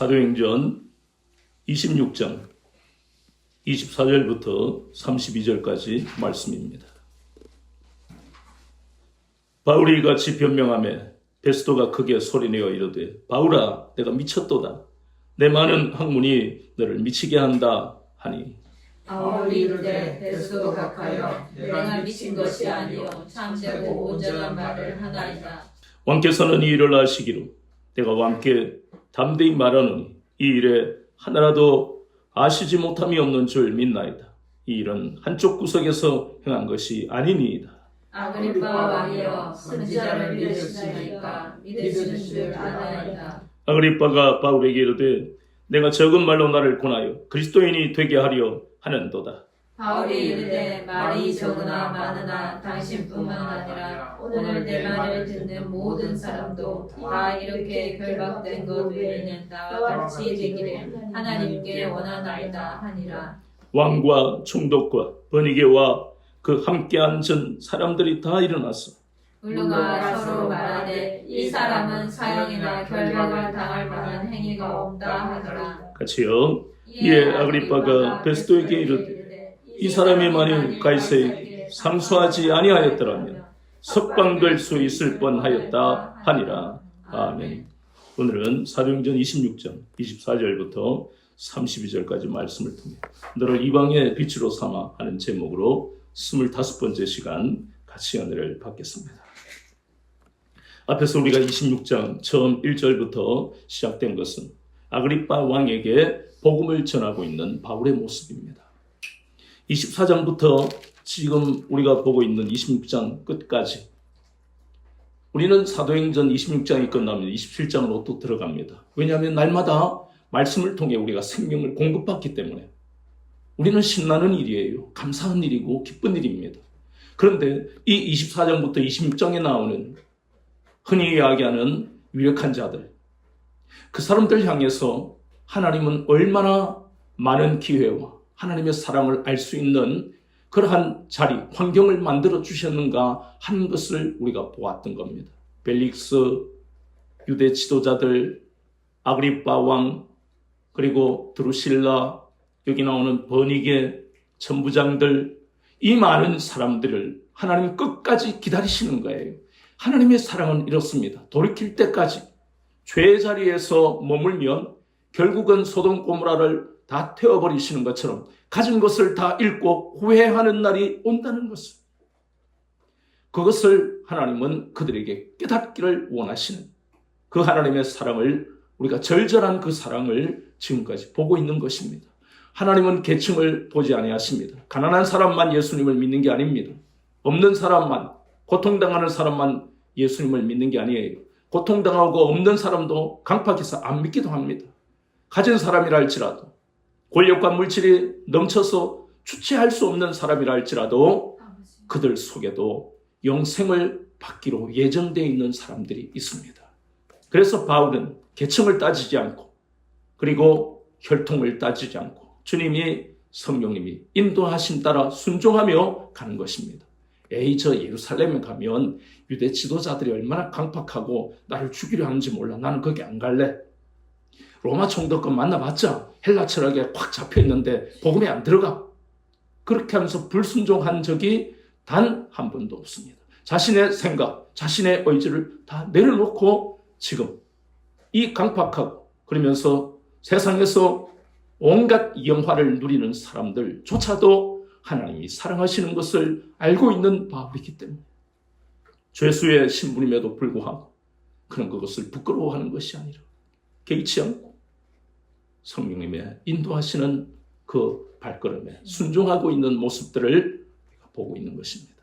사도행전 26장 24절부터 32절까지 말씀입니다. 바울이 같이 변명하며 베스도가 크게 소리내어 이르되 바울아 내가 미쳤도다. 내 많은 학문이 너를 미치게 한다 하니 바울이 이르되 베스도 각하여 내가 미친 것이 아니요 참되고 온전한 말을 하나이다. 왕께서는 이 일을 아시기로 내가 왕께 담대히 말하노니 이 일에 하나라도 아시지 못함이 없는 줄 믿나이다. 이 일은 한쪽 구석에서 행한 것이 아니니이다. 아그리빠 왕이여 선지자를 믿으시나이까 믿으시는 줄 아나이다. 아그리빠가 바울에게 이르되 내가 적은 말로 나를 권하여 그리스도인이 되게 하려 하는도다. 바울이 이르되 말이 적으나 많으나 당신뿐만 아니라 오늘 내 말을 듣는 모든 사람도 다 이렇게 결박된 것 외에는 나와 같이 되기를 하나님께 원하나이다 하니라. 왕과 총독과 번이게와 그 함께 앉은 사람들이 다 일어났어. 울루가 서로 말하되 이 사람은 사형이나 결박을 당할 만한 행위가 없다 하더라. 같이요. 이에 아그리빠가 베스도에게 이르되 이 사람이 만일 가이사에게 상소하지 아니하였더라면 석방될 수 있을 뻔하였다 하니라. 아멘. 오늘은 사도행전 26장 24절부터 32절까지 말씀을 통해 너를 이방의 빛으로 삼아 하는 제목으로 25번째 시간 같이 은혜를 받겠습니다. 앞에서 우리가 26장 처음 1절부터 시작된 것은 아그리빠 왕에게 복음을 전하고 있는 바울의 모습입니다. 24장부터 지금 우리가 보고 있는 26장 끝까지 우리는 사도행전 26장이 끝나면 27장으로 또 들어갑니다. 왜냐하면 날마다 말씀을 통해 우리가 생명을 공급받기 때문에 우리는 신나는 일이에요. 감사한 일이고 기쁜 일입니다. 그런데 이 24장부터 26장에 나오는 흔히 이야기하는 유력한 자들, 그 사람들 향해서 하나님은 얼마나 많은 기회와 하나님의 사랑을 알 수 있는 그러한 자리, 환경을 만들어 주셨는가 하는 것을 우리가 보았던 겁니다. 벨릭스, 유대 지도자들, 아그리빠 왕, 그리고 드루실라, 여기 나오는 버니게, 천부장들, 이 많은 사람들을 하나님 끝까지 기다리시는 거예요. 하나님의 사랑은 이렇습니다. 돌이킬 때까지 죄의 자리에서 머물면 결국은 소돔 고모라를 다 태워버리시는 것처럼 가진 것을 다 잃고 후회하는 날이 온다는 것을, 그것을 하나님은 그들에게 깨닫기를 원하시는 그 하나님의 사랑을, 우리가 절절한 그 사랑을 지금까지 보고 있는 것입니다. 하나님은 계층을 보지 아니하십니다. 가난한 사람만 예수님을 믿는 게 아닙니다. 없는 사람만, 고통당하는 사람만 예수님을 믿는 게 아니에요. 고통당하고 없는 사람도 강팍해서 안 믿기도 합니다. 가진 사람이라 할지라도, 권력과 물질이 넘쳐서 주체할 수 없는 사람이라 할지라도 그들 속에도 영생을 받기로 예정되어 있는 사람들이 있습니다. 그래서 바울은 계층을 따지지 않고, 그리고 혈통을 따지지 않고 주님이, 성령님이 인도하심 따라 순종하며 가는 것입니다. 저 예루살렘에 가면 유대 지도자들이 얼마나 강팍하고 나를 죽이려 하는지 몰라. 나는 거기 안 갈래. 로마 총독과 만나봤자 헬라 철학에 꽉 잡혀있는데 복음에 안 들어가. 그렇게 하면서 불순종한 적이 단 한 번도 없습니다. 자신의 생각, 자신의 의지를 다 내려놓고 지금 이 강팍하고 그러면서 세상에서 온갖 영화를 누리는 사람들조차도 하나님이 사랑하시는 것을 알고 있는 바울이기 때문에 죄수의 신분임에도 불구하고 그는 그것을 부끄러워하는 것이 아니라 개의치 않고 성령님의 인도하시는 그 발걸음에 순종하고 있는 모습들을 보고 있는 것입니다.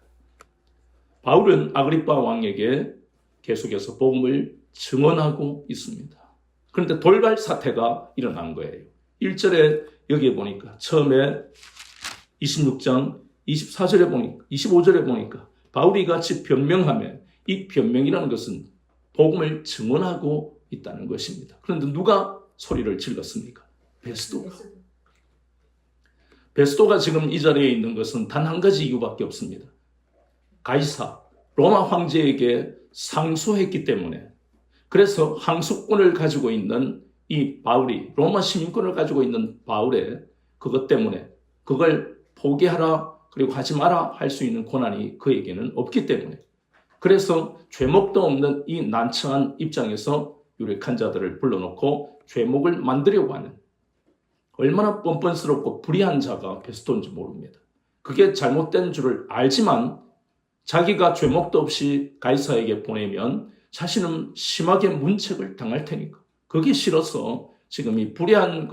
바울은 아그리빠 왕에게 계속해서 복음을 증언하고 있습니다. 그런데 돌발 사태가 일어난 거예요. 1절에 여기에 보니까 처음에 26장 24절에 보니까 25절에 보니까 바울이 같이 변명하며, 이 변명이라는 것은 복음을 증언하고 있다는 것입니다. 그런데 누가 소리를 질렀습니까? 베스도가. 베스도가 지금 이 자리에 있는 것은 단 한 가지 이유밖에 없습니다. 가이사, 로마 황제에게 상소했기 때문에, 그래서 항소권을 가지고 있는 이 바울이 로마 시민권을 가지고 있는 바울의 그것 때문에 그걸 포기하라 그리고 하지 마라 할 수 있는 권한이 그에게는 없기 때문에 그래서 죄목도 없는 이 난처한 입장에서 유력한 자들을 불러놓고 죄목을 만들려고 하는 얼마나 뻔뻔스럽고 불의한 자가 베스토인지 모릅니다. 그게 잘못된 줄을 알지만 자기가 죄목도 없이 가이사에게 보내면 자신은 심하게 문책을 당할 테니까 그게 싫어서 지금 이 불의한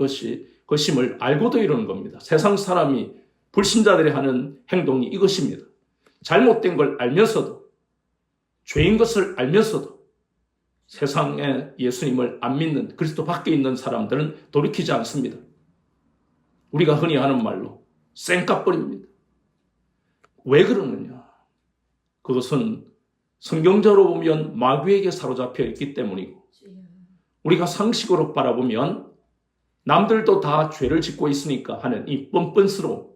것임을 알고도 이러는 겁니다. 세상 사람이 불신자들이 하는 행동이 이것입니다. 잘못된 걸 알면서도 죄인 것을 알면서도 세상에 예수님을 안 믿는 그리스도 밖에 있는 사람들은 돌이키지 않습니다. 우리가 흔히 하는 말로 쌩까버립니다. 왜 그러느냐? 그것은 성경적으로 보면 마귀에게 사로잡혀 있기 때문이고 우리가 상식으로 바라보면 남들도 다 죄를 짓고 있으니까 하는 이 뻔뻔스러움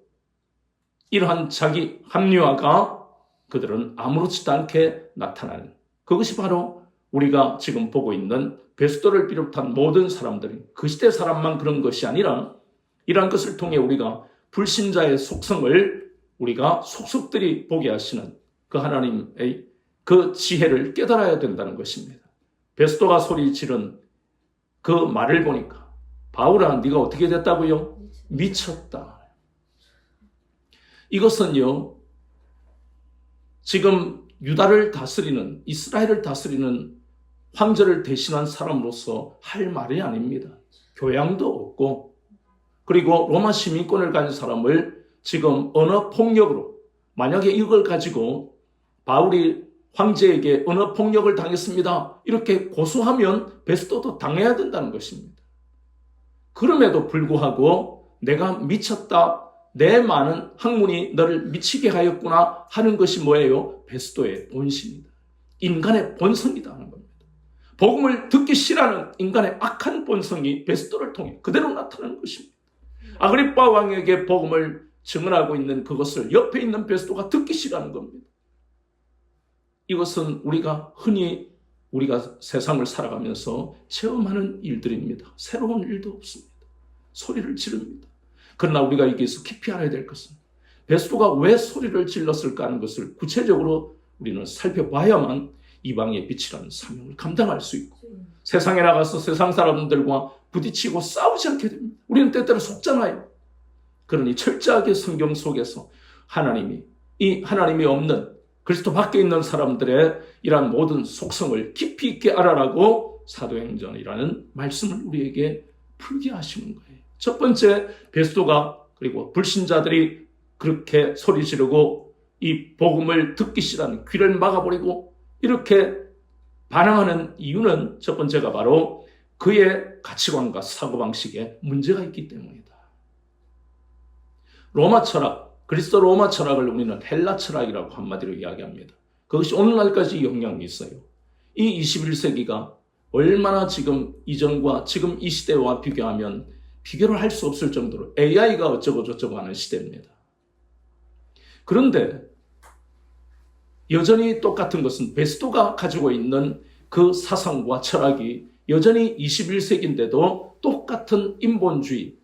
이러한 자기 합리화가 그들은 아무렇지도 않게 나타나는 그것이 바로 우리가 지금 보고 있는 베스토를 비롯한 모든 사람들이 그 시대 사람만 그런 것이 아니라 이러한 것을 통해 우리가 불신자의 속성을 우리가 속속들이 보게 하시는 그 하나님의 그 지혜를 깨달아야 된다는 것입니다. 베스토가 소리 지른 그 말을 보니까 바울아 네가 어떻게 됐다고요? 미쳤다. 이것은요 지금 유다를 다스리는 이스라엘을 다스리는 황제를 대신한 사람으로서 할 말이 아닙니다. 교양도 없고 그리고 로마 시민권을 가진 사람을 지금 언어 폭력으로 만약에 이걸 가지고 바울이 황제에게 언어 폭력을 당했습니다. 이렇게 고소하면 베스토도 당해야 된다는 것입니다. 그럼에도 불구하고 내가 미쳤다. 내 많은 학문이 너를 미치게 하였구나 하는 것이 뭐예요? 베스토의 본심이다. 인간의 본성이다 하는 겁니다. 복음을 듣기 싫어하는 인간의 악한 본성이 베스토를 통해 그대로 나타나는 것입니다. 아그리빠 왕에게 복음을 증언하고 있는 그것을 옆에 있는 베스토가 듣기 싫어하는 겁니다. 이것은 우리가 흔히 우리가 세상을 살아가면서 체험하는 일들입니다. 새로운 일도 없습니다. 소리를 지릅니다. 그러나 우리가 여기서 깊이 알아야 될 것은 베스토가 왜 소리를 질렀을까 하는 것을 구체적으로 우리는 살펴봐야만 이방의 빛이라는 사명을 감당할 수 있고 세상에 나가서 세상 사람들과 부딪히고 싸우지 않게 됩니다. 우리는 때때로 속잖아요. 그러니 철저하게 성경 속에서 하나님이 없는 그리스도 밖에 있는 사람들의 이러한 모든 속성을 깊이 있게 알아라고 사도행전이라는 말씀을 우리에게 풀게 하시는 거예요. 첫 번째 베스토가 그리고 불신자들이 그렇게 소리 지르고 이 복음을 듣기 싫어하는 귀를 막아버리고 이렇게 반항하는 이유는 첫 번째가 바로 그의 가치관과 사고방식에 문제가 있기 때문이다. 로마 철학, 그리스도 로마 철학을 우리는 헬라 철학이라고 한마디로 이야기합니다. 그것이 오늘날까지 영향이 있어요. 이 21세기가 얼마나 지금 이전과 지금 이 시대와 비교하면 비교를 할 수 없을 정도로 AI가 어쩌고 저쩌고 하는 시대입니다. 그런데 여전히 똑같은 것은 베스토가 가지고 있는 그 사상과 철학이 여전히 21세기인데도 똑같은 인본주의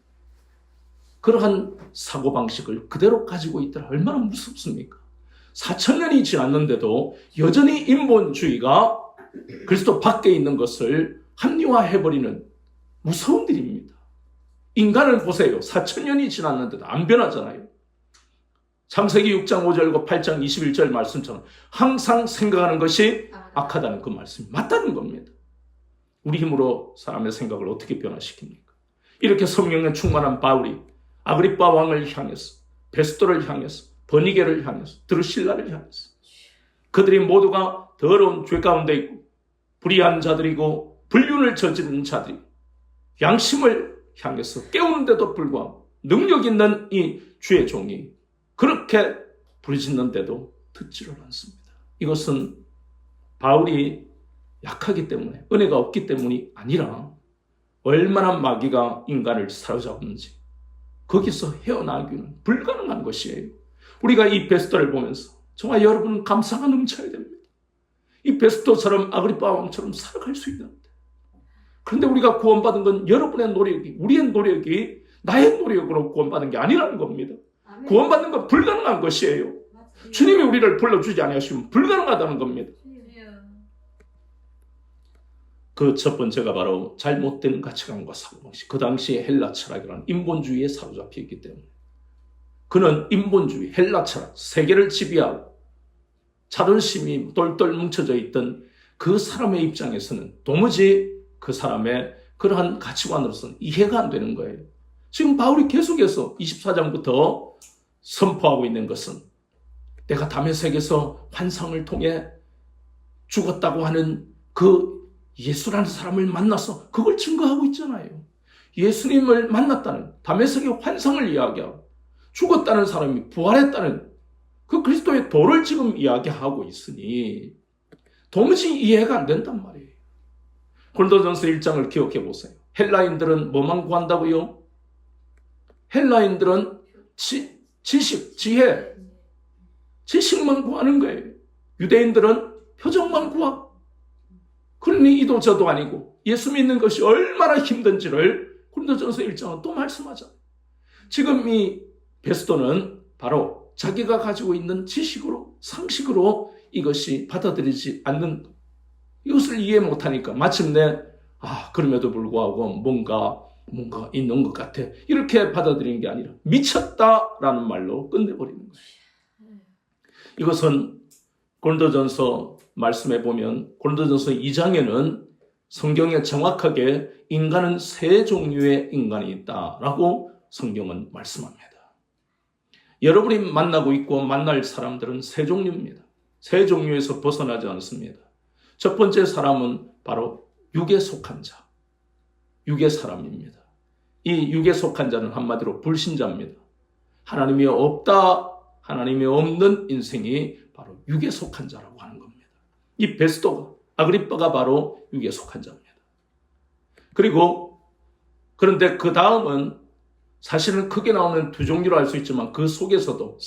그러한 사고방식을 그대로 가지고 있더라. 얼마나 무섭습니까? 4,000년이 지났는데도 여전히 인본주의가 그리스도 밖에 있는 것을 합리화해버리는 무서운 일입니다. 인간을 보세요. 4,000년이 지났는데도 안 변하잖아요. 창세기 6장 5절과 8장 21절 말씀처럼 항상 생각하는 것이 악하다는 그 말씀이 맞다는 겁니다. 우리 힘으로 사람의 생각을 어떻게 변화시킵니까? 이렇게 성령에 충만한 바울이 아그리빠 왕을 향해서 베스토를 향해서 버니게를 향해서 드루실라를 향해서 그들이 모두가 더러운 죄 가운데 있고 불의한 자들이고 불륜을 저지르는 자들이 양심을 향해서 깨우는데도 불구하고 능력 있는 이 주의 종이 그렇게 부르짖는데도 듣지를 않습니다. 이것은 바울이 약하기 때문에 은혜가 없기 때문이 아니라 얼마나 마귀가 인간을 사로잡는지 거기서 헤어나기는 불가능한 것이에요. 우리가 이 베스토를 보면서 정말 여러분은 감사가 넘쳐야 됩니다. 이 베스토처럼 아그리빠 왕처럼 살아갈 수 있는데 그런데 우리가 구원받은 건 여러분의 노력이, 우리의 노력이 나의 노력으로 구원받은 게 아니라는 겁니다. 구원받는 건 불가능한 것이에요. 주님이 우리를 불러주지 않으시면 불가능하다는 겁니다. 그 첫 번째가 바로 잘못된 가치관과 사고방식. 그 당시 헬라 철학이라는 인본주의에 사로잡혀 있기 때문에 그는 인본주의, 헬라 철학, 세계를 지배하고 자존심이 똘똘 뭉쳐져 있던 그 사람의 입장에서는 도무지 그 사람의 그러한 가치관으로서는 이해가 안 되는 거예요. 지금 바울이 계속해서 24장부터 선포하고 있는 것은 내가 다메섹에서 환상을 통해 죽었다고 하는 그 예수라는 사람을 만나서 그걸 증거하고 있잖아요. 예수님을 만났다는 다메섹의 환상을 이야기하고 죽었다는 사람이 부활했다는 그 그리스도의 도를 지금 이야기하고 있으니 도무지 이해가 안 된단 말이에요. 고린도전서 1장을 기억해 보세요. 헬라인들은 뭐만 구한다고요? 헬라인들은 지식, 지혜, 지식만 구하는 거예요. 유대인들은 표정만 구하고. 그러니 이도 저도 아니고 예수 믿는 것이 얼마나 힘든지를 고린도전서 1장은 또 말씀하잖아요. 지금 이 베스도는 바로 자기가 가지고 있는 지식으로, 상식으로 이것이 받아들이지 않는, 이것을 이해 못하니까 마침내 그럼에도 불구하고 뭔가 있는 것 같아, 이렇게 받아들이는 게 아니라 미쳤다라는 말로 끝내버리는 거예요. 이것은 고린도전서 말씀해 보면 고린도전서 2장에는 성경에 정확하게 인간은 세 종류의 인간이 있다라고 성경은 말씀합니다. 여러분이 만나고 있고 만날 사람들은 세 종류입니다. 세 종류에서 벗어나지 않습니다. 첫 번째 사람은 바로 육에 속한 자, 육의 사람입니다. 이 육에 속한 자는 한마디로 불신자입니다. 하나님이 없다, 하나님이 없는 인생이 바로 육에 속한 자라고 하는 겁니다. 이 베스도가, 아그리빠가 바로 육에 속한 자입니다. 그런데 그 다음은 사실은 크게 나오는 두 종류로 알 수 있지만 그 속에서도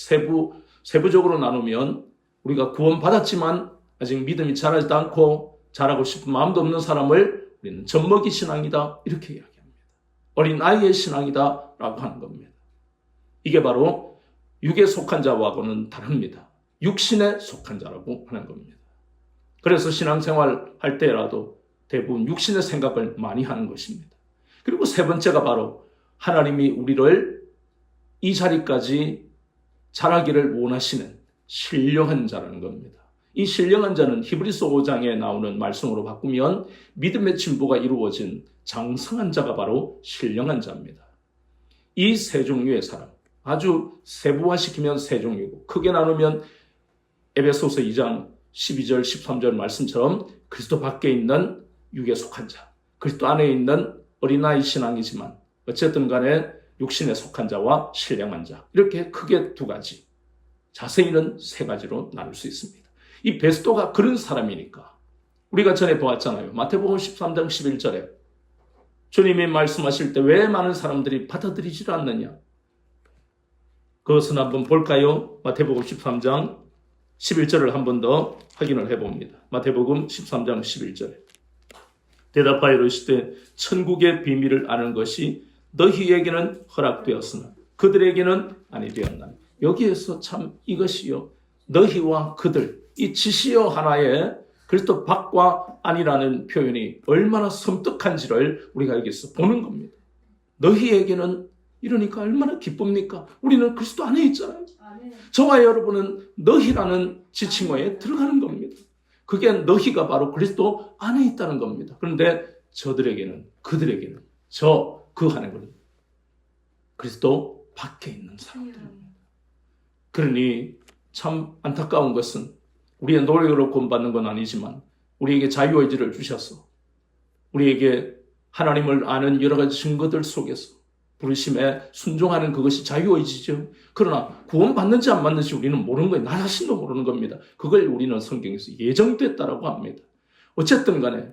세부적으로 나누면 우리가 구원받았지만 아직 믿음이 자라지도 않고 자라고 싶은 마음도 없는 사람을 우리는 젖먹이 신앙이다, 이렇게 이야기합니다. 어린 아이의 신앙이다 라고 하는 겁니다. 이게 바로 육에 속한 자와는 다릅니다. 육신에 속한 자라고 하는 겁니다. 그래서 신앙생활 할 때라도 대부분 육신의 생각을 많이 하는 것입니다. 그리고 세 번째가 바로 하나님이 우리를 이 자리까지 자라기를 원하시는 신령한 자라는 겁니다. 이 신령한 자는 히브리서 5장에 나오는 말씀으로 바꾸면 믿음의 진보가 이루어진 장성한 자가 바로 신령한 자입니다. 이 세 종류의 사람, 아주 세부화시키면 세 종류고 크게 나누면 에베소서 2장 12절 13절 말씀처럼 그리스도 밖에 있는 육에 속한 자, 그리스도 안에 있는 어린아이 신앙이지만 어쨌든 간에 육신에 속한 자와 신령한 자, 이렇게 크게 두 가지, 자세히는 세 가지로 나눌 수 있습니다. 이 베스도가 그런 사람이니까 우리가 전에 보았잖아요. 마태복음 13장 11절에 주님이 말씀하실 때 왜 많은 사람들이 받아들이질 않느냐, 그것은 한번 볼까요? 마태복음 13장 11절을 한 번 더 확인을 해봅니다. 마태복음 13장 11절에 대답하여 이르시되 천국의 비밀을 아는 것이 너희에게는 허락되었으나 그들에게는 아니 되었나니. 여기에서 참 이것이요, 너희와 그들, 이 지시어 하나에 그리스도 밖과 안이라는 표현이 얼마나 섬뜩한지를 우리가 여기서 보는 겁니다. 너희에게는, 이러니까 얼마나 기쁩니까? 우리는 그리스도 안에 있잖아요. 저와 여러분은 너희라는 지칭어에 들어가는 겁니다. 그게 너희가 바로 그리스도 안에 있다는 겁니다. 그런데 그들에게는 그 하는 것은 그리스도 밖에 있는 사람들입니다. 그러니 참 안타까운 것은 우리의 노력으로 구원받는 건 아니지만 우리에게 자유의지를 주셔서 우리에게 하나님을 아는 여러 가지 증거들 속에서 부르심에 순종하는 그것이 자유의지죠. 그러나 구원받는지 안 받는지 우리는 모르는 거예요. 나 자신도 모르는 겁니다. 그걸 우리는 성경에서 예정됐다라고 합니다. 어쨌든 간에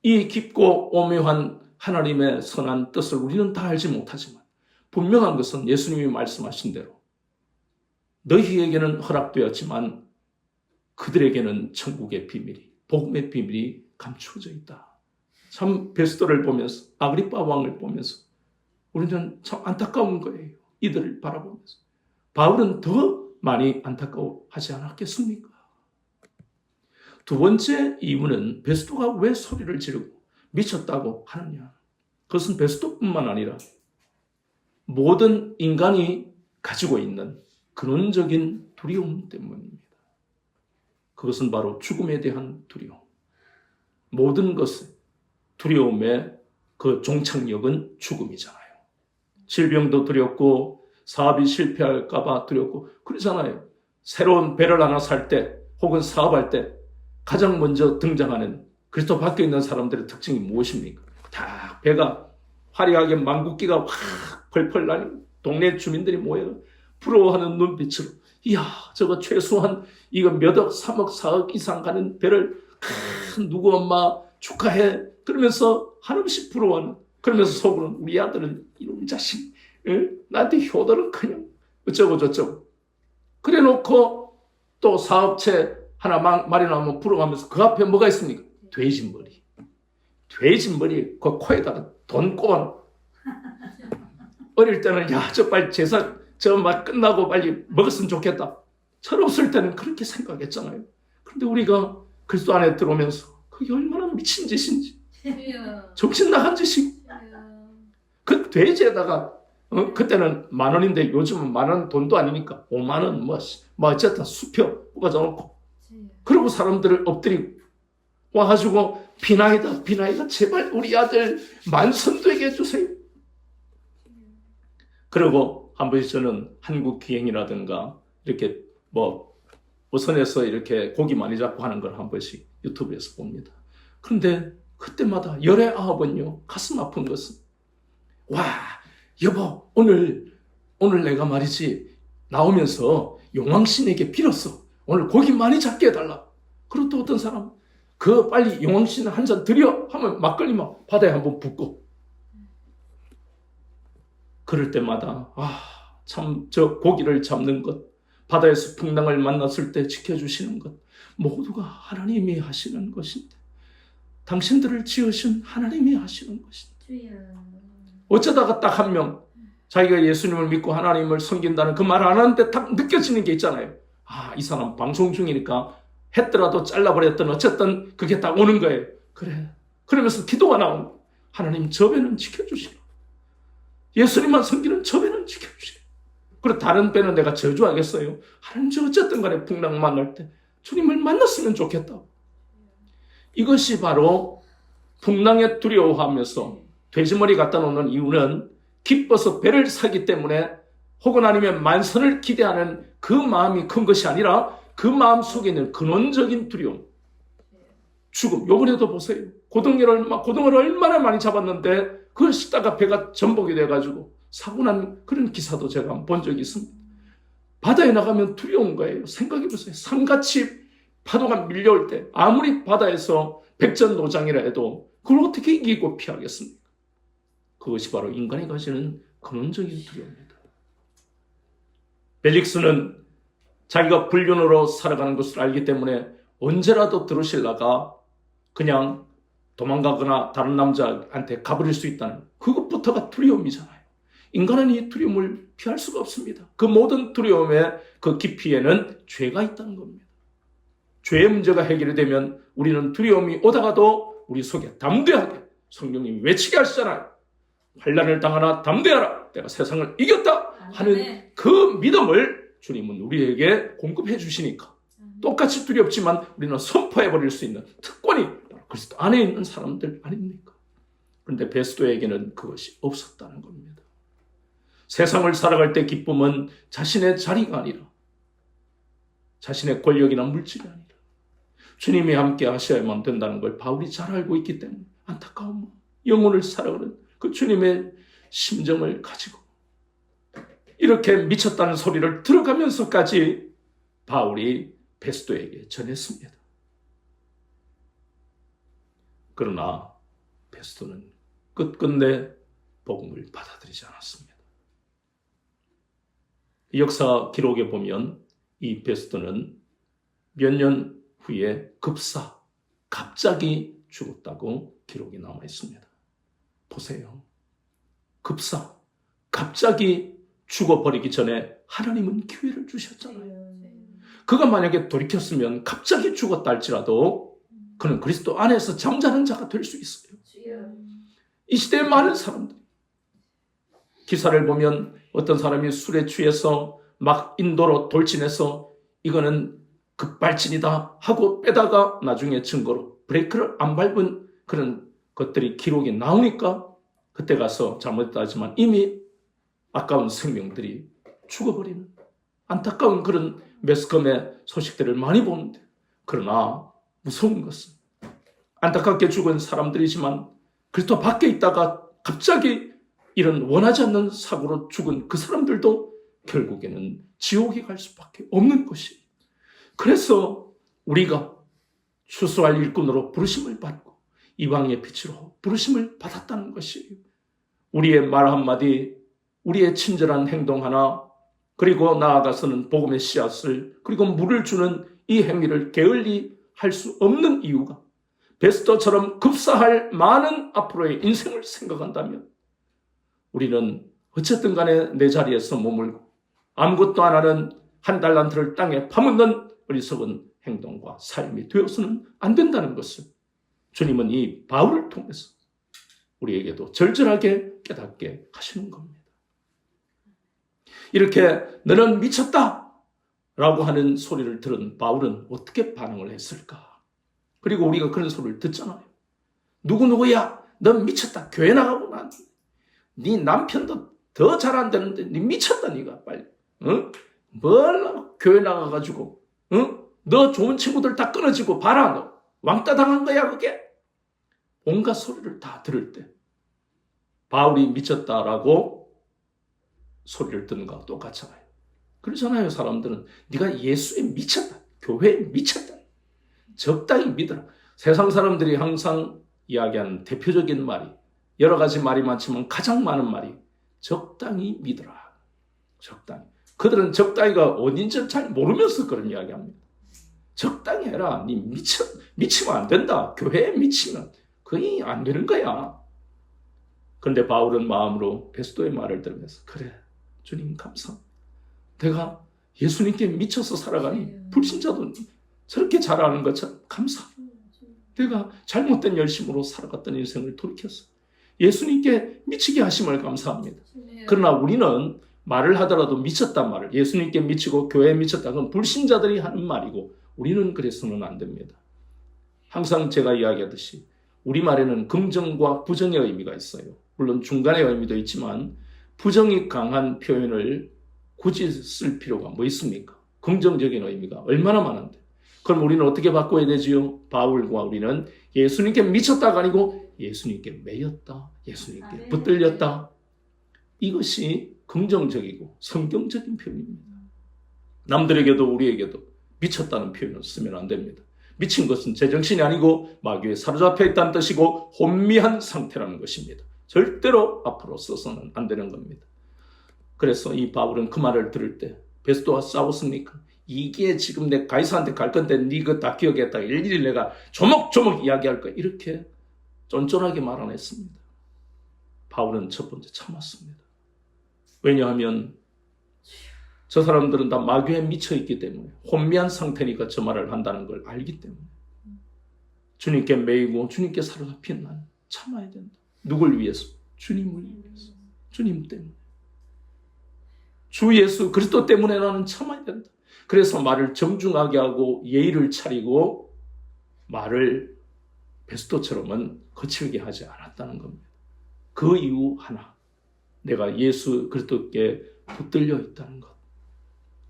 이 깊고 오묘한 하나님의 선한 뜻을 우리는 다 알지 못하지만 분명한 것은 예수님이 말씀하신 대로 너희에게는 허락되었지만 그들에게는 천국의 비밀이, 복음의 비밀이 감추어져 있다. 참 베스도를 보면서, 아그리빠 왕을 보면서 우리는 참 안타까운 거예요. 이들을 바라보면서. 바울은 더 많이 안타까워하지 않았겠습니까? 두 번째 이유는 베스도가 왜 소리를 지르고 미쳤다고 하느냐. 그것은 베스도뿐만 아니라 모든 인간이 가지고 있는 근원적인 두려움 때문입니다. 그것은 바로 죽음에 대한 두려움. 모든 것의 두려움의 그 종착역은 죽음이잖아요. 질병도 두렵고 사업이 실패할까 봐 두렵고 그러잖아요. 새로운 배를 하나 살 때 혹은 사업할 때 가장 먼저 등장하는 그리스도 밖에 있는 사람들의 특징이 무엇입니까? 다 배가 화려하게 망국기가 확 펄펄 나는 동네 주민들이 모여 부러워하는 눈빛으로 이야 저거 최소한 이거 몇 억, 3억, 4억 이상 가는 배를 누구 엄마 축하해 그러면서 한없이 부러워하는 그러면서 속으로는 우리 아들은 이놈 자식 나한테 효도는 그냥 어쩌고 저쩌고 그래 놓고 또 사업체 하나 마련하면 부러워하면서 그 앞에 뭐가 있습니까? 돼지머리 그 코에다가 돈 꼽아 어릴 때는 야 저 빨리 제사 저 막 끝나고 빨리 먹었으면 좋겠다 철없을 때는 그렇게 생각했잖아요. 그런데 우리가 그리스도 안에 들어오면서 그게 얼마나 미친 짓인지 정신 나간 짓이고 그 돼지에다가 그때는 10,000원인데 요즘은 10,000원 돈도 아니니까 50,000원 뭐 어쨌든 수표 뽑아놓고 그리고 사람들을 엎드리고 와가지고 비나이다 제발 우리 아들 만선되게 해주세요. 그리고 한 번씩 저는 한국 기행이라든가 이렇게 뭐 어선에서 이렇게 고기 많이 잡고 하는 걸 한 번씩 유튜브에서 봅니다. 그런데 그때마다 열의 아홉은요 가슴 아픈 것은 와 여보 오늘 내가 말이지 나오면서 용왕신에게 빌었어. 오늘 고기 많이 잡게 해달라. 그리고 또 어떤 사람 그 빨리 용왕신 한 잔 드려 하면 막걸리 막 바다에 한번 붓고 그럴 때마다 참 저 고기를 잡는 것 바다에서 풍랑을 만났을 때 지켜주시는 것 모두가 하나님이 하시는 것인데 당신들을 지으신 하나님이 하시는 것인데 어쩌다가 딱 한 명 자기가 예수님을 믿고 하나님을 섬긴다는 그 말 안 하는데 딱 느껴지는 게 있잖아요. 이 사람 방송 중이니까 했더라도 잘라버렸던 어쨌든 그게 딱 오는 거예요. 그래 그러면서 기도가 나오는 거예요. 하나님 저 배는 지켜주시라. 예수님만 섬기는 저 배는 지켜주시라. 그리고 다른 배는 내가 저주하겠어요. 하나님 저 어쨌든 간에 풍랑 만날 때 주님을 만났으면 좋겠다. 이것이 바로 풍랑에 두려워하면서 돼지머리 갖다 놓는 이유는 기뻐서 배를 사기 때문에 혹은 아니면 만선을 기대하는 그 마음이 큰 것이 아니라 그 마음 속에 있는 근원적인 두려움, 죽음. 요번에도 보세요. 고등어를 얼마나 많이 잡았는데 그걸 씻다가 배가 전복이 돼가지고 사고 난 그런 기사도 제가 본 적이 있습니다. 바다에 나가면 두려운 거예요. 생각해보세요. 산같이 파도가 밀려올 때 아무리 바다에서 백전노장이라 해도 그걸 어떻게 이기고 피하겠습니까? 그것이 바로 인간이 가지는 근원적인 두려움입니다. 벨릭스는 자기가 불륜으로 살아가는 것을 알기 때문에 언제라도 드루실라가 그냥 도망가거나 다른 남자한테 가버릴 수 있다는 그것부터가 두려움이잖아요. 인간은 이 두려움을 피할 수가 없습니다. 그 모든 두려움의 그 깊이에는 죄가 있다는 겁니다. 죄의 문제가 해결이 되면 우리는 두려움이 오다가도 우리 속에 담대하게 성령님이 외치게 하시잖아요. 환난을 당하나 담대하라. 내가 세상을 이겼다 하는 그 믿음을 주님은 우리에게 공급해 주시니까 똑같이 두렵지만 우리는 선포해버릴 수 있는 특권이 그리스도 안에 있는 사람들 아닙니까? 그런데 베스도에게는 그것이 없었다는 겁니다. 세상을 살아갈 때 기쁨은 자신의 자리가 아니라 자신의 권력이나 물질이 아니라 주님이 함께 하셔야만 된다는 걸 바울이 잘 알고 있기 때문에 안타까운 영혼을 살아가는 그 주님의 심정을 가지고 이렇게 미쳤다는 소리를 들어가면서까지 바울이 베스도에게 전했습니다. 그러나 베스도는 끝끝내 복음을 받아들이지 않았습니다. 역사 기록에 보면 이 베스도는 몇 년 후에 갑자기 죽었다고 기록이 남아 있습니다. 보세요. 갑자기 죽어버리기 전에 하나님은 기회를 주셨잖아요. 그가 만약에 돌이켰으면 갑자기 죽었다 할지라도 그는 그리스도 안에서 잠자는 자가 될 수 있어요. 이 시대에 많은 사람들, 기사를 보면 어떤 사람이 술에 취해서 막 인도로 돌진해서 이거는 급발진이다 하고 빼다가 나중에 증거로 브레이크를 안 밟은 그런 것들이 기록이 나오니까 그때 가서 잘못했다 하지만 이미 아까운 생명들이 죽어버리는 안타까운 그런 매스컴의 소식들을 많이 보는데, 그러나 무서운 것은 안타깝게 죽은 사람들이지만 그리스도 밖에 있다가 갑자기 이런 원하지 않는 사고로 죽은 그 사람들도 결국에는 지옥에 갈 수밖에 없는 것이에요. 그래서 우리가 추수할 일꾼으로 부르심을 받고 이방의 빛으로 부르심을 받았다는 것이에요. 우리의 말 한마디, 우리의 친절한 행동 하나, 그리고 나아가서는 복음의 씨앗을, 그리고 물을 주는 이 행위를 게을리 할 수 없는 이유가 베스터처럼 급사할 많은 앞으로의 인생을 생각한다면 우리는 어쨌든 간에 내 자리에서 머물고 아무것도 안 하는 한 달란트를 땅에 파묻는 어리석은 행동과 삶이 되어서는 안 된다는 것을 주님은 이 바울을 통해서 우리에게도 절절하게 깨닫게 하시는 겁니다. 이렇게 너는 미쳤다 라고 하는 소리를 들은 바울은 어떻게 반응을 했을까? 그리고 우리가 그런 소리를 듣잖아요. 누구야? 넌 미쳤다. 교회 나가고 네 남편도 더 잘 안 되는데 네 미쳤다 네가 빨리. 응? 뭘 교회 나가가지고 응? 너 좋은 친구들 다 끊어지고 봐라. 너 왕따 당한 거야 그게. 온갖 소리를 다 들을 때 바울이 미쳤다라고 소리를 듣는 거하고 똑같잖아요. 그러잖아요. 사람들은 네가 예수에 미쳤다. 교회에 미쳤다. 적당히 믿어라. 세상 사람들이 항상 이야기하는 대표적인 말이, 여러 가지 말이 많지만 가장 많은 말이 적당히 믿어라. 적당히. 그들은 적당히가 어딘지 잘 모르면서 그런 이야기합니다. 적당히 해라. 네 미치면 안 된다. 교회에 미치면 거의 안 되는 거야. 그런데 바울은 마음으로 베스도의 말을 들으면서 그래 주님 감사합니다. 내가 예수님께 미쳐서 살아가니 불신자도 저렇게 잘하는 것처럼 감사합니다. 내가 잘못된 열심으로 살아갔던 인생을 돌이켰어. 예수님께 미치게 하심을 감사합니다. 그러나 우리는 말을 하더라도 미쳤단 말을, 예수님께 미치고 교회에 미쳤다, 그건 불신자들이 하는 말이고 우리는 그래서는 안 됩니다. 항상 제가 이야기하듯이 우리말에는 긍정과 부정의 의미가 있어요. 물론 중간의 의미도 있지만 부정이 강한 표현을 굳이 쓸 필요가 뭐 있습니까? 긍정적인 의미가 얼마나 많은데. 그럼 우리는 어떻게 바꿔야 되지요? 바울과 우리는 예수님께 미쳤다가 아니고 예수님께 매였다, 예수님께 붙들렸다. 이것이 긍정적이고 성경적인 표현입니다. 남들에게도 우리에게도 미쳤다는 표현을 쓰면 안 됩니다. 미친 것은 제정신이 아니고 마귀에 사로잡혀 있다는 뜻이고 혼미한 상태라는 것입니다. 절대로 앞으로 써서는 안 되는 겁니다. 그래서 이 바울은 그 말을 들을 때 베스도와 싸웠습니까? 이게 지금 내 가이사한테 갈 건데 네 그거 다 기억했다. 일일이 내가 조목조목 이야기할 거야. 이렇게 쫀쫀하게 말 안 했습니다. 바울은 첫 번째 참았습니다. 왜냐하면 저 사람들은 다 마귀에 미쳐있기 때문에, 혼미한 상태니까 저 말을 한다는 걸 알기 때문에 주님께 매이고 주님께 사로잡힌 난 참아야 된다. 누굴 위해서? 주님을 위해서. 주님 때문에. 주 예수 그리스도 때문에 나는 참아야 된다. 그래서 말을 정중하게 하고 예의를 차리고 말을 베스도처럼은 거칠게 하지 않았다는 겁니다. 그 이유 하나, 내가 예수 그리스도께 붙들려 있다는 것.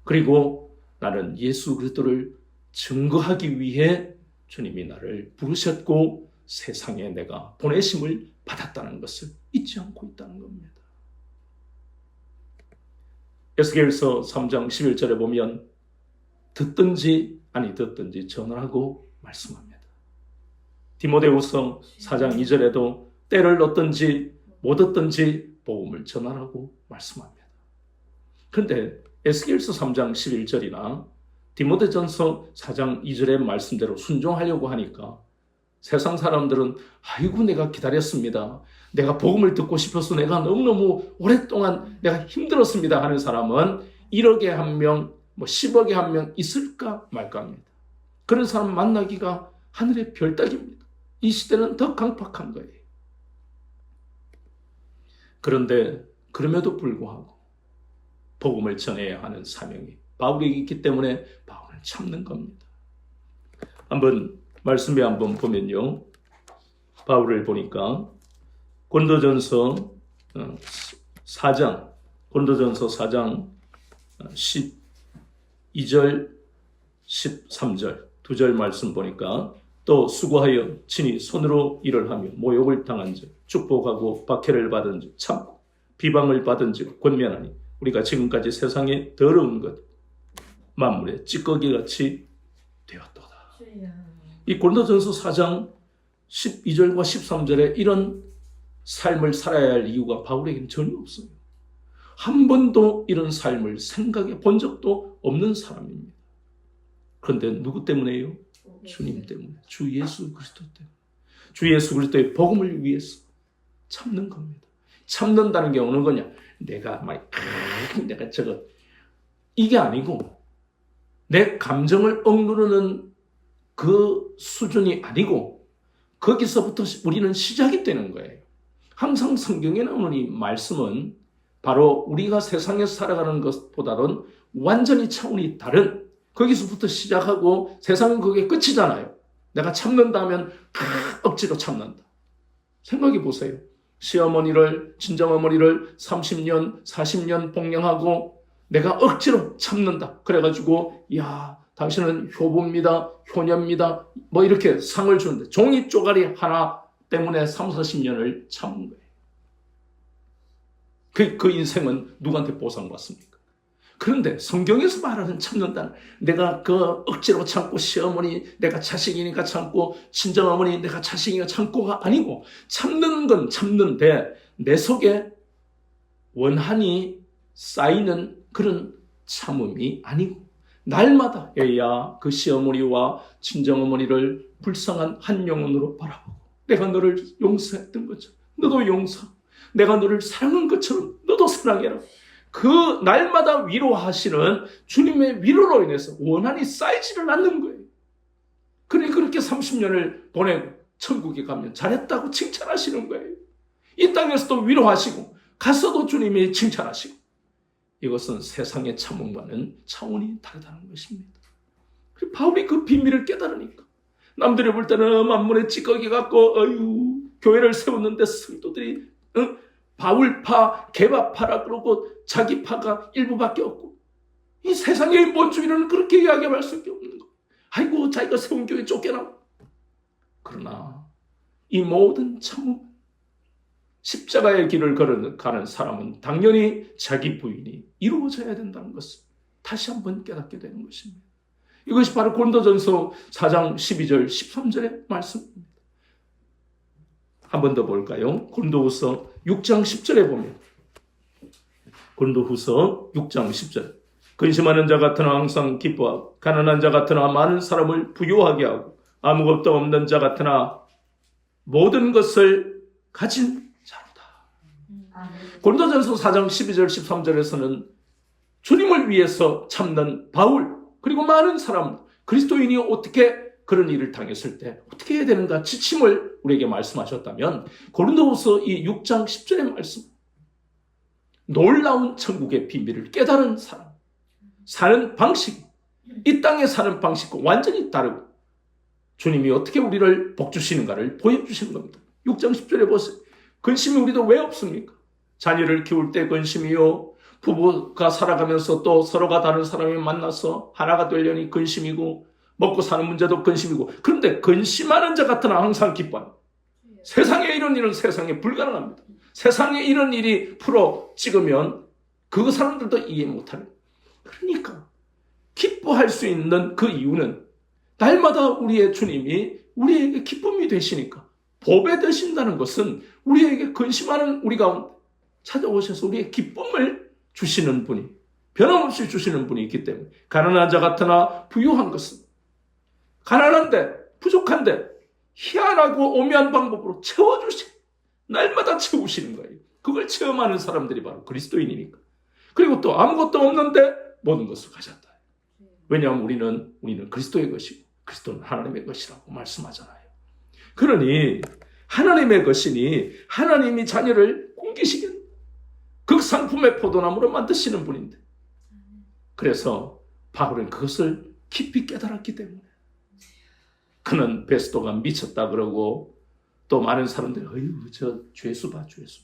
그리고 나는 예수 그리스도를 증거하기 위해 주님이 나를 부르셨고 세상에 내가 보내심을 받았다는 것을 잊지 않고 있다는 겁니다. 에스겔서 3장 11절에 보면 듣든지 아니 듣든지 전하라고 말씀합니다. 디모데후서 4장 2절에도 때를 얻든지 못 얻든지 복음을 전하라고 말씀합니다. 그런데 에스겔서 3장 11절이나 디모데전서 4장 2절의 말씀대로 순종하려고 하니까 세상 사람들은 아이고 내가 기다렸습니다. 내가 복음을 듣고 싶어서 내가 너무너무 오랫동안 내가 힘들었습니다 하는 사람은 1억에 한 명, 10억에 한 명 있을까 말까 합니다. 그런 사람 만나기가 하늘의 별따기입니다. 이 시대는 더 강팍한 거예요. 그런데 그럼에도 불구하고 복음을 전해야 하는 사명이 바울에게 있기 때문에 바울은 참는 겁니다. 한번 말씀에 한번 보면요. 바울을 보니까 고린도전서 4장 12절 13절 두 절 말씀 보니까 또 수고하여 친히 손으로 일을 하며 모욕을 당한 즉 축복하고 박해를 받은 즉 참고 비방을 받은 즉 권면하니 우리가 지금까지 세상에 더러운 것 만물의 찌꺼기같이 되었도다. 이 고린도전서 4장 12절과 13절에 이런 삶을 살아야 할 이유가 바울에게는 전혀 없어요. 한 번도 이런 삶을 생각해 본 적도 없는 사람입니다. 그런데 누구 때문에요? 주님 때문에, 주 예수 그리스도 때문에, 주 예수 그리스도의 복음을 위해서 참는 겁니다. 참는다는 게 어느 거냐? 내가 저거 이게 아니고 내 감정을 억누르는 그 수준이 아니고 거기서부터 우리는 시작이 되는 거예요. 항상 성경에 나오는 이 말씀은 바로 우리가 세상에서 살아가는 것보다는 완전히 차원이 다른 거기서부터 시작하고 세상은 그게 끝이잖아요. 내가 참는다 하면 억지로 참는다. 생각해 보세요. 시어머니를, 친정어머니를 30년, 40년 복양하고 내가 억지로 참는다. 그래가지고 야, 당신은 효부입니다, 효녀입니다, 뭐 이렇게 상을 주는데 종이 쪼가리 하나 때문에 3, 40년을 참은 거예요. 그 인생은 누구한테 보상받습니까? 그런데 성경에서 말하는 참는다는 내가 그 억지로 참고 시어머니 내가 자식이니까 참고 친정어머니 내가 자식이니까 참고가 아니고 참는 건 참는데 내 속에 원한이 쌓이는 그런 참음이 아니고 날마다 애야 그 시어머니와 친정어머니를 불쌍한 한 영혼으로 바라보고 내가 너를 용서했던 것처럼 너도 용서, 내가 너를 사랑한 것처럼 너도 사랑해라. 그 날마다 위로하시는 주님의 위로로 인해서 원한이 쌓이지를 않는 거예요. 그러니 그렇게 30년을 보내고 천국에 가면 잘했다고 칭찬하시는 거예요. 이 땅에서도 위로하시고 가서도 주님이 칭찬하시고 이것은 세상의 참음과는 차원이 다르다는 것입니다. 그리고 바울이 그 비밀을 깨달으니까 남들이 볼 때는 만물의 찌꺼기 같고 교회를 세웠는데 성도들이 바울파, 개바파라 그러고 자기 파가 일부밖에 없고 이 세상의 본주의는 그렇게 이야기할 수밖에 없는 거. 아이고 자기가 세운 교회 쫓겨나. 그러나 이 모든 참음 십자가의 길을 걸어가는 사람은 당연히 자기 부인이 이루어져야 된다는 것을 다시 한번 깨닫게 되는 것입니다. 이것이 바로 고린도전서 4장 12절 13절의 말씀입니다. 한 번 더 볼까요? 고린도후서 6장 10절에 보면 고린도후서 6장 10절 근심하는 자 같으나 항상 기뻐하고 가난한 자 같으나 많은 사람을 부유하게 하고 아무것도 없는 자 같으나 모든 것을 가진 자로다. 고린도전서 4장 12절 13절에서는 주님을 위해서 참는 바울 그리고 많은 사람 그리스도인이 어떻게 그런 일을 당했을 때 어떻게 해야 되는가 지침을 우리에게 말씀하셨다면 고린도후서 이 6장 10절의 말씀 놀라운 천국의 비밀을 깨달은 사람 사는 방식 이 땅에 사는 방식과 완전히 다르고 주님이 어떻게 우리를 복주시는가를 보여주시는 겁니다. 6장 10절에 보세요. 근심이 우리도 왜 없습니까? 자녀를 키울 때 근심이요 부부가 살아가면서 또 서로가 다른 사람이 만나서 하나가 되려니 근심이고 먹고 사는 문제도 근심이고 그런데 근심하는 자 같으나 항상 기뻐요. 세상에 이런 일은 세상에 불가능합니다. 세상에 이런 일이 풀어 찍으면 그 사람들도 이해 못하는 그러니까 기뻐할 수 있는 그 이유는 날마다 우리의 주님이 우리에게 기쁨이 되시니까 보배 되신다는 것은 우리에게 근심하는 우리 가운데 찾아오셔서 우리의 기쁨을 주시는 분이 변함없이 주시는 분이 있기 때문에 가난한 자 같으나 부유한 것은 가난한데 부족한데 희한하고 오묘한 방법으로 날마다 채우시는 거예요. 그걸 체험하는 사람들이 바로 그리스도인이니까. 그리고 또 아무것도 없는데 모든 것을 가졌다. 왜냐하면 우리는 그리스도의 것이고 그리스도는 하나님의 것이라고 말씀하잖아요. 그러니 하나님의 것이니 하나님이 자녀를 꿈기시겠네. 극상품의 포도나무로 만드시는 분인데, 그래서 바울은 그것을 깊이 깨달았기 때문에 그는 베스도가 미쳤다 그러고, 또 많은 사람들이 어휴 저 죄수 봐, 죄수.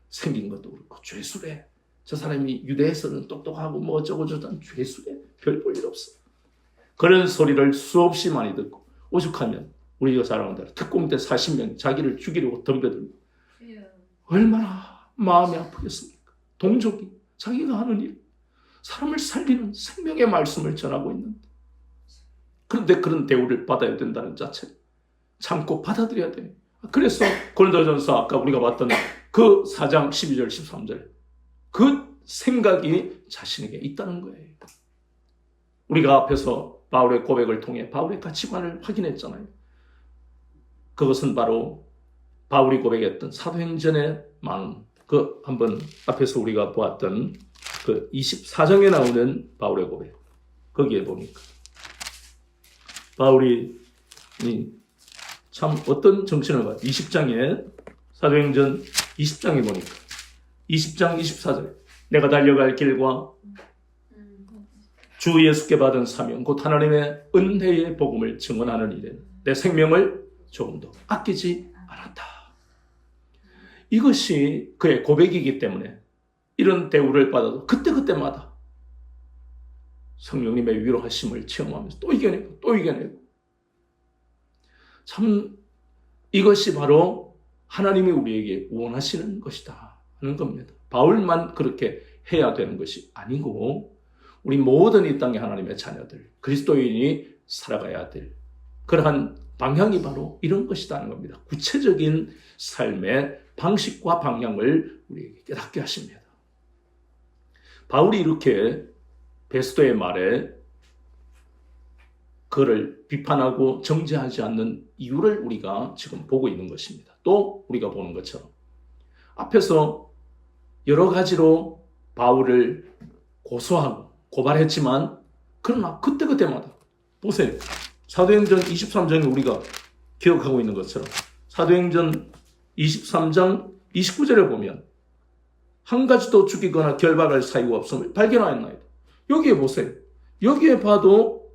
생긴 것도 그렇고 죄수래. 저 사람이 유대에서는 똑똑하고 뭐 어쩌고 저쩌고 죄수래. 별 볼 일 없어. 그런 소리를 수없이 많이 듣고, 오죽하면 우리가 잘 아는 대로 특공대 40명 자기를 죽이려고 덤벼들고 얼마나 마음이 아프겠습니까? 동족이 자기가 하는 일, 사람을 살리는 생명의 말씀을 전하고 있는데, 그런데 그런 대우를 받아야 된다는 자체 참고 받아들여야 돼요. 그래서 고린도전서 아까 우리가 봤던 그 4장 12절 13절 그 생각이 자신에게 있다는 거예요. 우리가 앞에서 바울의 고백을 통해 바울의 가치관을 확인했잖아요. 그것은 바로 바울이 고백했던 사도행전의 마음, 그 한번 앞에서 우리가 보았던 그 24장에 나오는 바울의 고백, 거기에 보니까 바울이 참 어떤 정신을 가지고 20장에 사도행전 20장에 보니까 20장 24절에 내가 달려갈 길과 주 예수께 받은 사명 곧 하나님의 은혜의 복음을 증언하는 일에 내 생명을 조금도 아끼지 않았다. 이것이 그의 고백이기 때문에 이런 대우를 받아도 그때그때마다 성령님의 위로하심을 체험하면서 또 이겨내고 참 이것이 바로 하나님이 우리에게 원하시는 것이다 하는 겁니다. 바울만 그렇게 해야 되는 것이 아니고 우리 모든 이 땅의 하나님의 자녀들, 그리스도인이 살아가야 될 그러한 방향이 바로 이런 것이다 하는 겁니다. 구체적인 삶의 방식과 방향을 우리에게 깨닫게 하십니다. 바울이 이렇게 베스도의 말에 그를 비판하고 정죄하지 않는 이유를 우리가 지금 보고 있는 것입니다. 또 우리가 보는 것처럼 앞에서 여러 가지로 바울을 고소하고 고발했지만 그러나 그때그때마다 보세요. 사도행전 23장에 우리가 기억하고 있는 것처럼 사도행전 23장 29절에 보면 한 가지도 죽이거나 결박할 사유가 없음을 발견하였나이다. 여기에 보세요. 여기에 봐도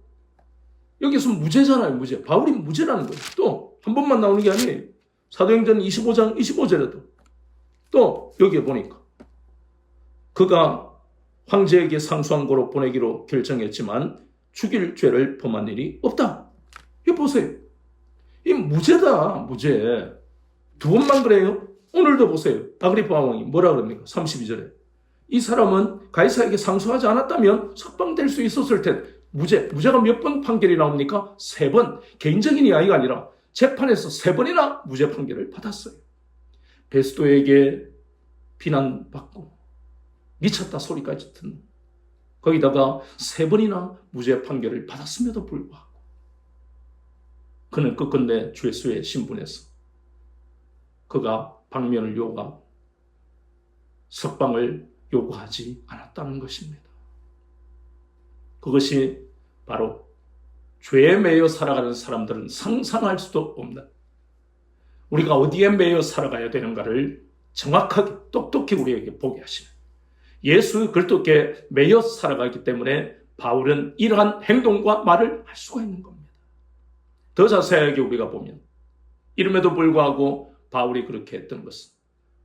여기서 무죄잖아요. 무죄. 바울이 무죄라는 거예요. 또 한 번만 나오는 게 아니에요. 사도행전 25장 25절에도 또 여기에 보니까 그가 황제에게 상수한 고로 보내기로 결정했지만 죽일 죄를 범한 일이 없다. 이거 보세요. 이 무죄다. 무죄. 두 번만 그래요. 오늘도 보세요. 아그리파 왕이 뭐라 그럽니까? 32절에 이 사람은 가이사에게 상수하지 않았다면 석방될 수 있었을 텐데 무죄가 몇 번 판결이 나옵니까? 3번. 개인적인 이야기가 아니라 재판에서 3번이나 무죄 판결을 받았어요. 베스도에게 비난받고 미쳤다 소리까지 듣는, 거기다가 3번이나 무죄 판결을 받았음에도 불구하고 그는 끝끝내 죄수의 신분에서 그가 방면을 요구하고 석방을 요구하지 않았다는 것입니다. 그것이 바로 죄에 매여 살아가는 사람들은 상상할 수도 없는, 우리가 어디에 매여 살아가야 되는가를 정확하게 똑똑히 우리에게 보게 하시는, 예수 그리스도께 매여 살아가기 때문에 바울은 이러한 행동과 말을 할 수가 있는 겁니다. 더 자세하게 우리가 보면 이름에도 불구하고 바울이 그렇게 했던 것은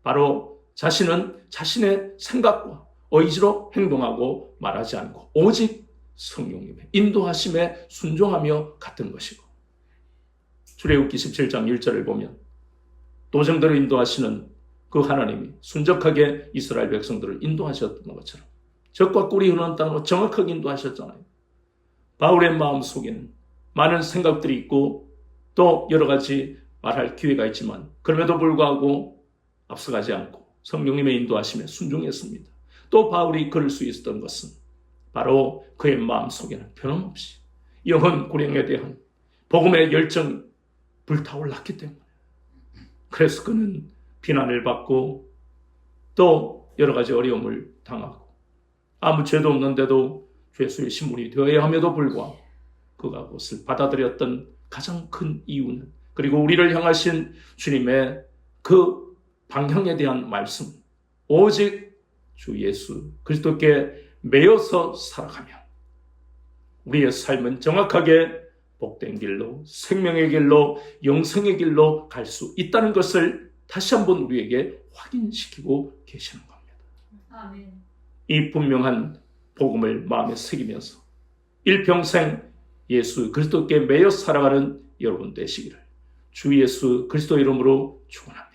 바로 자신은 자신의 생각과 의지로 행동하고 말하지 않고 오직 성령님의 인도하심에 순종하며 갔던 것이고, 출애굽기 17장 1절을 보면 도정대로 인도하시는 그 하나님이 순적하게 이스라엘 백성들을 인도하셨던 것처럼 적과 꿀이 흐르는 땅으로 정확하게 인도하셨잖아요. 바울의 마음 속에는 많은 생각들이 있고 또 여러 가지 말할 기회가 있지만 그럼에도 불구하고 앞서가지 않고 성령님의 인도하심에 순종했습니다. 또 바울이 그럴 수 있었던 것은 바로 그의 마음 속에는 변함없이 영혼 구령에 대한 복음의 열정, 불타올랐기 때문에. 그래서 그는 비난을 받고 또 여러 가지 어려움을 당하고 아무 죄도 없는데도 죄수의 신분이 되어야 함에도 불구하고 그가 그것을 받아들였던 가장 큰 이유는, 그리고 우리를 향하신 주님의 그 방향에 대한 말씀, 오직 주 예수 그리스도께 매여서 살아가면 우리의 삶은 정확하게 복된 길로, 생명의 길로, 영생의 길로 갈 수 있다는 것을 다시 한번 우리에게 확인시키고 계시는 겁니다. 아멘. 이 분명한 복음을 마음에 새기면서 일평생 예수 그리스도께 매여 살아가는 여러분 되시기를 주 예수 그리스도 이름으로 축원합니다.